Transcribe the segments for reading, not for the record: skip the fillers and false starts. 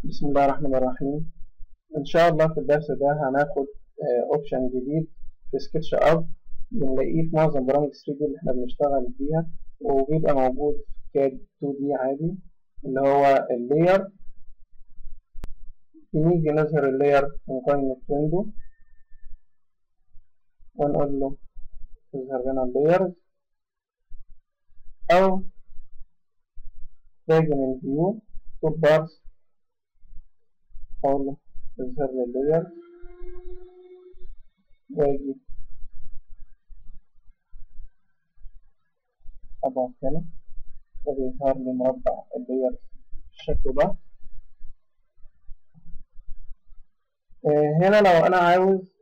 بسم الله الرحمن الرحيم. إن شاء الله في الدرس ده هناخد أوبشن جديد في سكتش أب بنلاقيه في معظم برامج 3D اللي إحنا بنشتغل بيها، وبيبقى موجود في كاد 2D عادي اللي هو اللاير. بنيجي نظهر اللاير من قائمة ويندو ونقول له اظهر لنا اللايرز، أو باجي من فيو تو بارس أقول له اظهر لي اللاير، واجي أضغط هنا فبيظهر لي مربع اللاير بالشكل ده. هنا لو أنا عاوز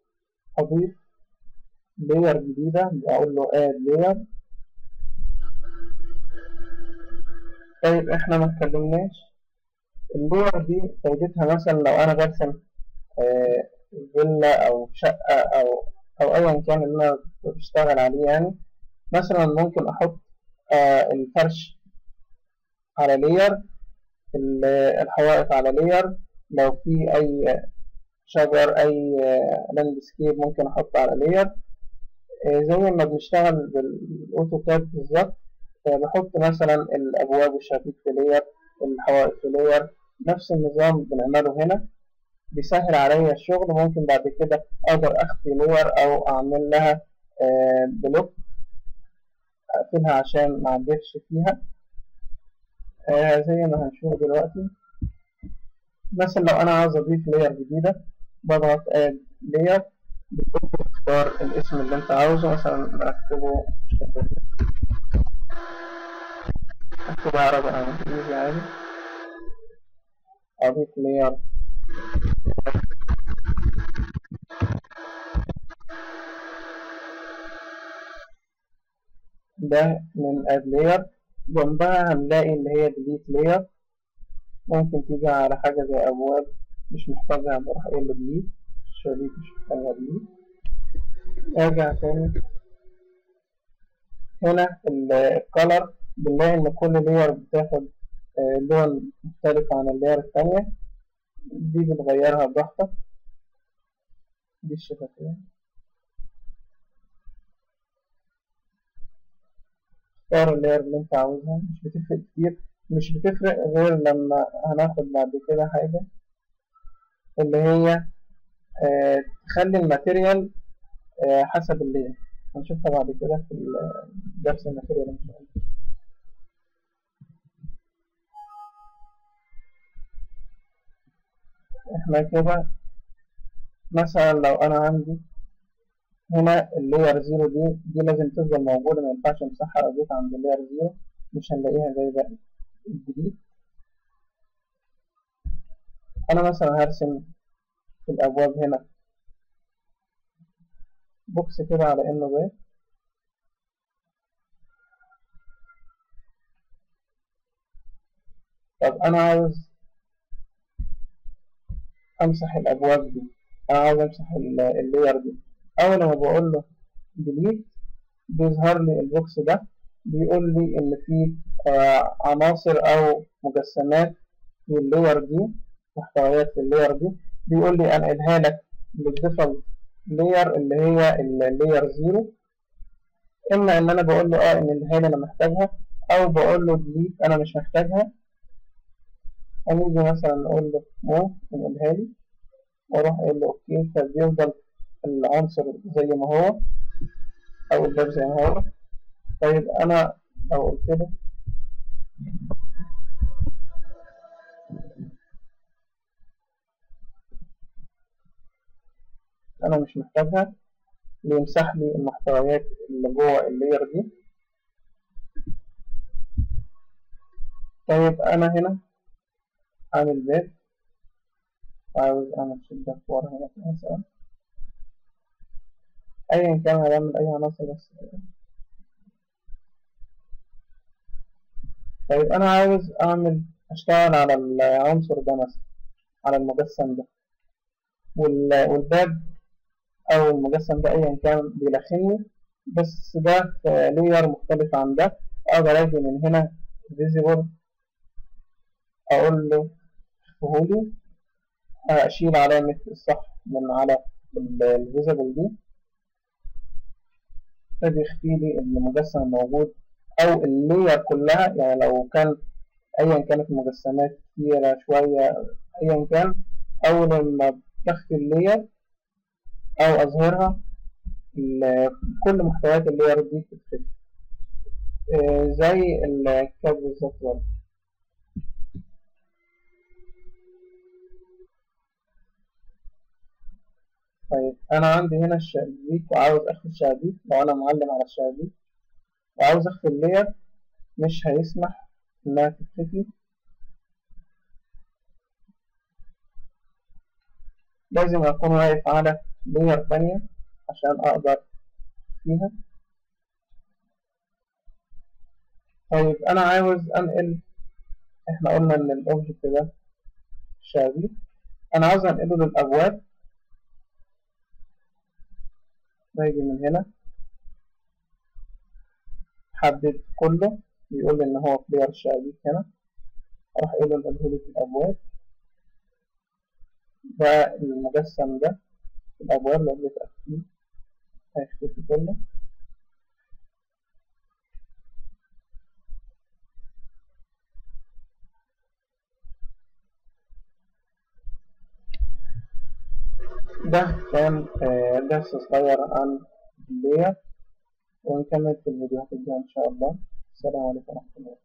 أضيف لاير جديدة بقول له add layer. طيب إحنا ما اتكلمناش اللاير دي فايدتها، مثلا لو أنا برسم فيلا أو شقة أو أيا كان اللي أنا بشتغل عليه، يعني مثلا ممكن أحط الفرش على لاير، الحوائط على لاير، لو في أي شجر أي لاندسكيب ممكن أحطه على لاير، زي ما بنشتغل بالأوتوكاد بالظبط. بحط مثلا الأبواب والشبابيك في لاير، الحوائط في لاير، نفس النظام بنعمله هنا. بيسهل عليا الشغل، ممكن بعد كده أقدر أخفي لاير أو أعمل لها بلوك أقفلها عشان ما أعدلش فيها، زي ما هنشوف دلوقتي. مثلا لو أنا عاوز أضيف لاير جديدة بضغط add layer، بتختار الاسم اللي أنت عاوزه، مثلا أكتب عربي أو إنجليزي عادي، أضيف لاير ده من add layer. جنبها هنلاقي اللي هي delete layer، ممكن تيجي على حاجة زي أبواب مش محتاجها بروح أقول له delete، شبابيك مش محتاجها delete. أرجع تاني هنا الكالر، بنلاقي إن كل layer بتاخد لون مختلف عن اللاير التانية، دي بتغيرها براحتك. دي الشفافية، اختار اللاير اللي انت عاوزها، مش بتفرق كتير، مش بتفرق غير لما هناخد بعد كده حاجة اللي هي تخلي الماتيريال حسب اللاير، هنشوفها بعد كده في درس الماتيريال ان شاء الله. احنا كده مثلا لو انا عندي هنا اللاير زيرو، دي لازم تفضل موجودة، ما ينفعش امسحها. لو جيت عند اللاير زيرو مش هنلاقيها زي باقي الجديد. انا مثلا هرسم في الابواب هنا بوكس كده على انه بيت. طب انا عاوز امسح الابواب دي، انا عاوز امسح اللاير دي. اول ما بقول له ديليت بيظهر لي البوكس ده، بيقول لي ان في عناصر او مجسمات في اللاير دي، محتويات في اللاير دي، بيقول لي انقلها لك للديفولت لاير اللي هي اللاير زيرو. اما ان انا بقول له ان الهالة انا محتاجها، او بقول له ديليت انا مش محتاجها. هنيجي مثلا نقول له موف انقلها لي، واروح اقول له اوكي، فبيفضل العنصر زي ما هو او الباب زي ما هو. طيب انا لو قلت له انا مش محتاجها، بيمسح لي المحتويات اللي جوه اللاير دي. طيب انا هنا عامل باب وعاوز اعمل شدة ورا هنا مثلا، ايا كان هعمل اي عناصر بس. طيب انا عاوز اشتغل على العنصر ده مثلا، على المجسم ده، والباب او المجسم ده ايا كان بيلخمني، بس ده في لاير مختلف عن ده. اقدر اجي من هنا فيزيبل اقول له يخفيهولي، أشيل علامة الصح من على الفيزبل دي، فبيخفي لي المجسم الموجود أو اللير كلها. يعني لو كان أيا كانت المجسمات كتيرة شوية أيا كان، أول ما بخفي اللير أو أظهرها كل محتويات اللير دي بتختفي، زي الكاب بالظبط برضه. طيب أنا عندي هنا الشبابيك وعاوز أخفي الشبابيك. لو أنا معلم على الشبابيك وعاوز أخفي اللير مش هيسمح إنها تختفي، لازم أكون واقف على لير تانية عشان أقدر فيها. طيب أنا عاوز أنقل، إحنا قلنا إن الأوبجكت ده شبابيك، أنا عاوز أنقله للأبواب. باجي من هنا حدد كله، بيقول لي إن هو كلير الشبابيك هنا، أروح أقول له انقله لي في الأبواب. ده المجسم ده في الأبواب لو جيت أخفيه هيختفي كله. ده كان درس صغير عن اللير، ونكمل في الفيديوهات الجاية إن شاء الله. السلام عليكم ورحمة الله.